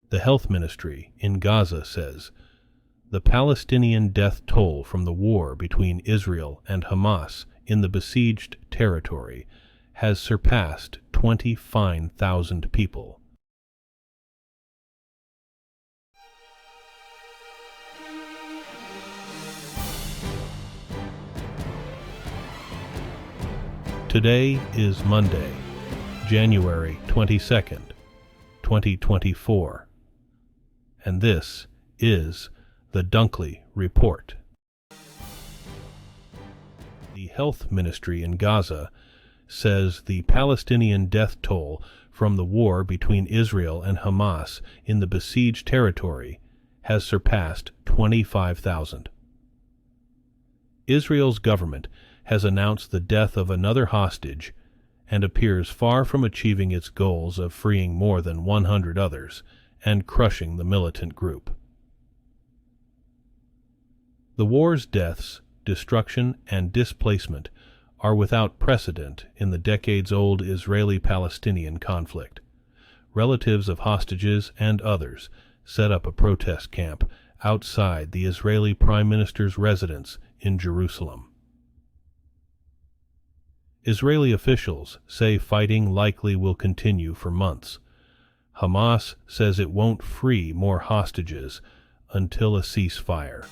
The health ministry in Gaza says the Palestinian death toll from the war between Israel and Hamas in the besieged territory has surpassed 25,000 people. Today is Monday, January 22nd, 2024, and this is the Dunkley Report. The health ministry in Gaza says the Palestinian death toll from the war between Israel and Hamas in the besieged territory has surpassed 25,000. Israel's government has announced the death of another hostage and appears far from achieving its goals of freeing more than 100 others and crushing the militant group. The war's deaths, destruction, and displacement are without precedent in the decades-old Israeli-Palestinian conflict. Relatives of hostages and others set up a protest camp outside the Israeli Prime Minister's residence in Jerusalem. Israeli officials say fighting likely will continue for months. Hamas says it won't free more hostages until a ceasefire.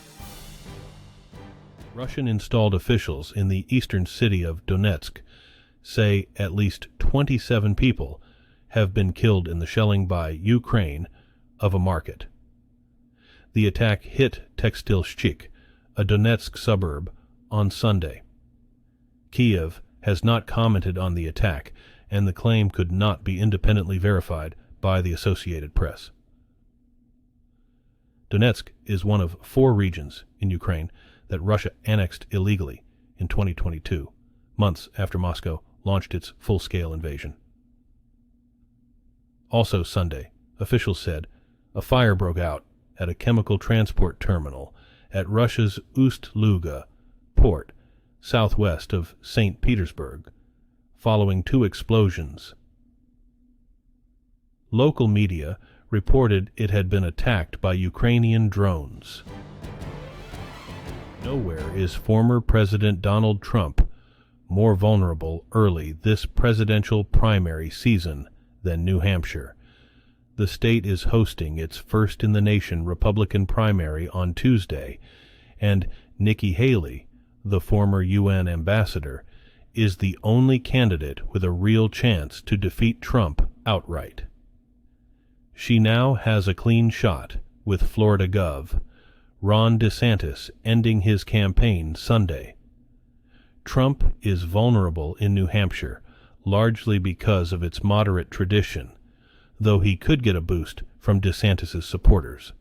Russian-installed officials in the eastern city of Donetsk say at least 27 people have been killed in the shelling by Ukraine of a market. The attack hit Tekstilshchik, a Donetsk suburb, on Sunday. Kiev has not commented on the attack, and the claim could not be independently verified by the Associated Press. Donetsk is one of 4 regions in Ukraine that Russia annexed illegally in 2022, months after Moscow launched its full-scale invasion. Also Sunday, officials said a fire broke out at a chemical transport terminal at Russia's Ust-Luga port, southwest of St. Petersburg, following 2 explosions. Local media reported it had been attacked by Ukrainian drones. Nowhere is former President Donald Trump more vulnerable early this presidential primary season than New Hampshire. The state is hosting its first-in-the-nation Republican primary on Tuesday, and Nikki Haley, the former UN ambassador, is the only candidate with a real chance to defeat Trump outright. She now has a clean shot with Florida Gov. Ron DeSantis ending his campaign Sunday. Trump is vulnerable in New Hampshire, largely because of its moderate tradition, though he could get a boost from DeSantis' supporters.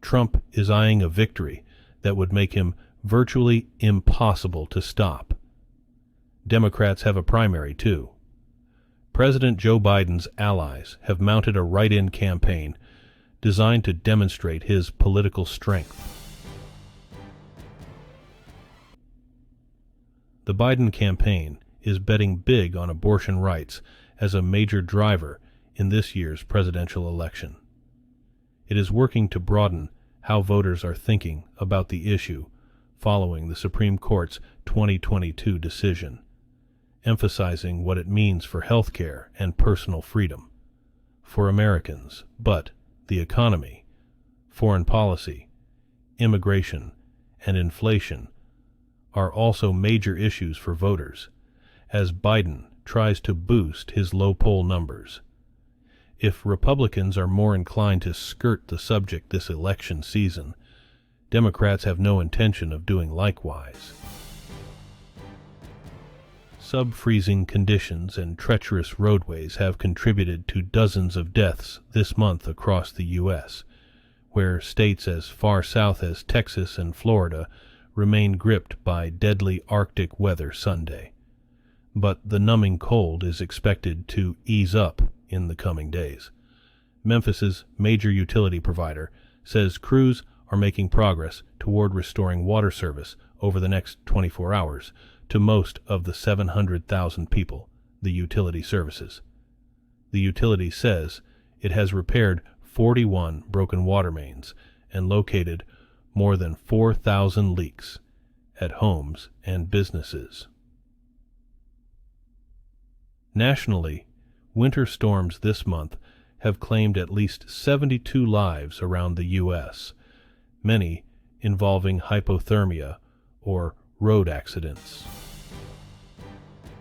Trump is eyeing a victory that would make him virtually impossible to stop. Democrats have a primary, too. President Joe Biden's allies have mounted a write-in campaign designed to demonstrate his political strength. The Biden campaign is betting big on abortion rights as a major driver in this year's presidential election. It is working to broaden how voters are thinking about the issue following the Supreme Court's 2022 decision, emphasizing what it means for health care and personal freedom for Americans, but the economy, foreign policy, immigration, and inflation are also major issues for voters, as Biden tries to boost his low poll numbers. If Republicans are more inclined to skirt the subject this election season, Democrats have no intention of doing likewise. Sub-freezing conditions and treacherous roadways have contributed to dozens of deaths this month across the U.S., where states as far south as Texas and Florida remain gripped by deadly Arctic weather Sunday. But the numbing cold is expected to ease up in the coming days. Memphis's major utility provider says crews are making progress toward restoring water service over the next 24 hours to most of the 700,000 people the utility services. The utility says it has repaired 41 broken water mains and located more than 4,000 leaks at homes and businesses. Nationally, winter storms this month have claimed at least 72 lives around the U.S., many involving hypothermia or road accidents.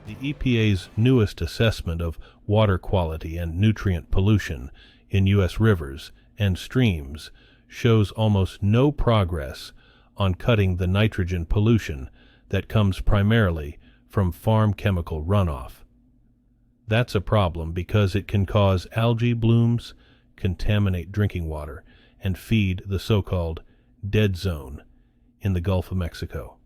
The EPA's newest assessment of water quality and nutrient pollution in U.S. rivers and streams shows almost no progress on cutting the nitrogen pollution that comes primarily from farm chemical runoff. That's a problem because it can cause algae blooms, contaminate drinking water, and feed the so-called dead zone in the Gulf of Mexico.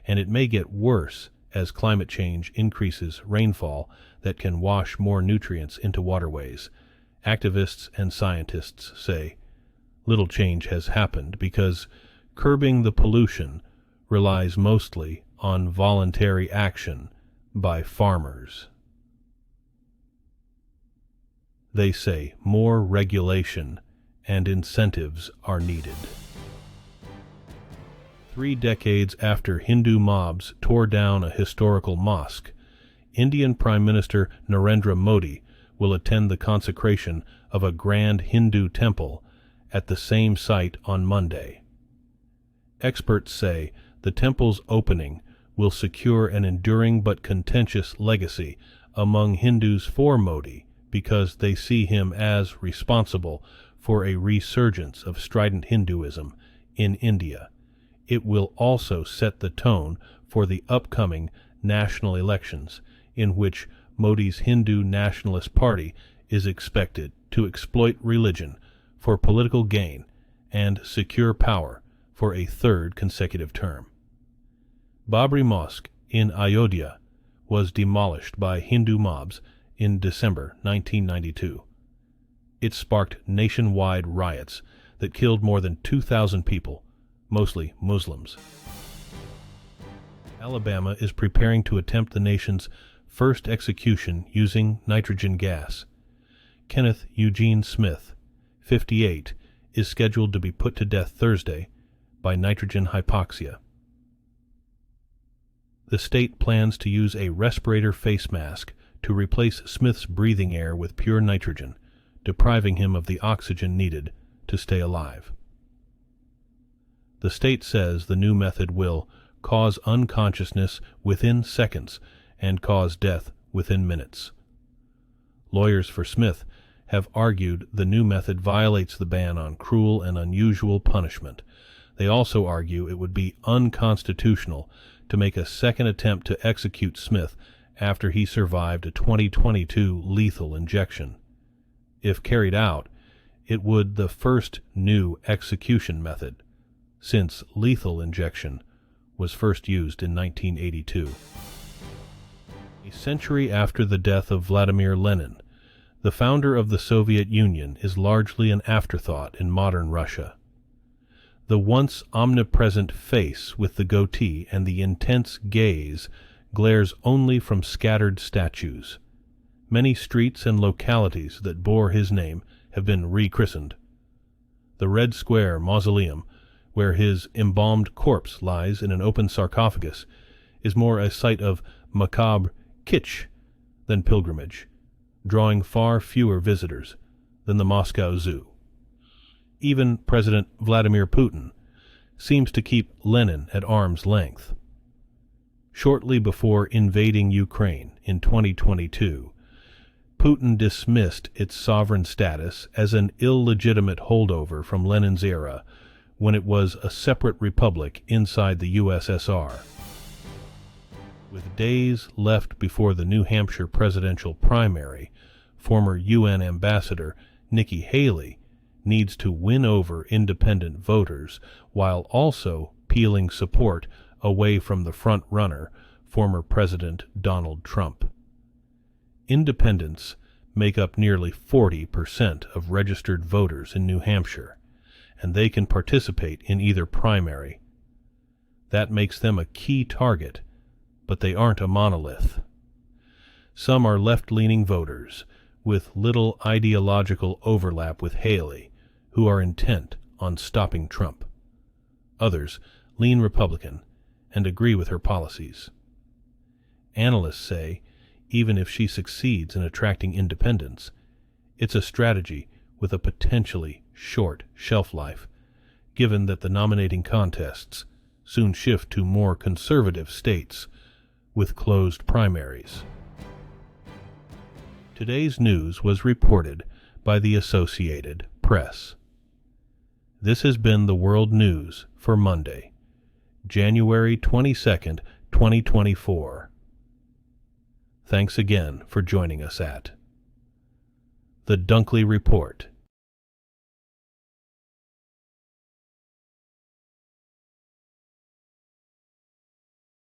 And it may get worse as climate change increases rainfall that can wash more nutrients into waterways. Activists and scientists say little change has happened because curbing the pollution relies mostly on voluntary action by farmers. They say more regulation and incentives are needed. 3 decades after Hindu mobs tore down a historical mosque, Indian Prime Minister Narendra Modi will attend the consecration of a grand Hindu temple at the same site on Monday. Experts say the temple's opening will secure an enduring but contentious legacy among Hindus for Modi because they see him as responsible for a resurgence of strident Hinduism in India. It will also set the tone for the upcoming national elections, in which Modi's Hindu Nationalist Party is expected to exploit religion for political gain and secure power for a 3rd consecutive term. Babri Mosque in Ayodhya was demolished by Hindu mobs in December 1992. It sparked nationwide riots that killed more than 2,000 people, mostly Muslims. Alabama is preparing to attempt the nation's first execution using nitrogen gas. Kenneth Eugene Smith, 58, is scheduled to be put to death Thursday by nitrogen hypoxia. The state plans to use a respirator face mask to replace Smith's breathing air with pure nitrogen, depriving him of the oxygen needed to stay alive. The state says the new method will cause unconsciousness within seconds and cause death within minutes. Lawyers for Smith have argued the new method violates the ban on cruel and unusual punishment. They also argue it would be unconstitutional to make a second attempt to execute Smith after he survived a 2022 lethal injection. If carried out, it would the first new execution method, since lethal injection was first used in 1982. A century after the death of Vladimir Lenin, the founder of the Soviet Union is largely an afterthought in modern Russia. The once omnipresent face with the goatee and the intense gaze glares only from scattered statues. Many streets and localities that bore his name have been rechristened. The Red Square Mausoleum, where his embalmed corpse lies in an open sarcophagus, is more a site of macabre kitsch than pilgrimage, drawing far fewer visitors than the Moscow Zoo. Even President Vladimir Putin seems to keep Lenin at arm's length. Shortly before invading Ukraine in 2022, Putin dismissed its sovereign status as an illegitimate holdover from Lenin's era when it was a separate republic inside the USSR. With days left before the New Hampshire presidential primary, former UN ambassador Nikki Haley needs to win over independent voters while also peeling support away from the front runner, former President Donald Trump. Independents make up nearly 40% of registered voters in New Hampshire, and they can participate in either primary. That makes them a key target, but they aren't a monolith. Some are left-leaning voters with little ideological overlap with Haley, who are intent on stopping Trump. Others lean Republican and agree with her policies. Analysts say, even if she succeeds in attracting independents, it's a strategy with a potentially short shelf life, given that the nominating contests soon shift to more conservative states with closed primaries. Today's news was reported by the Associated Press. This has been the World News for Monday, January 22nd, 2024. Thanks again for joining us at The Dunkley Report.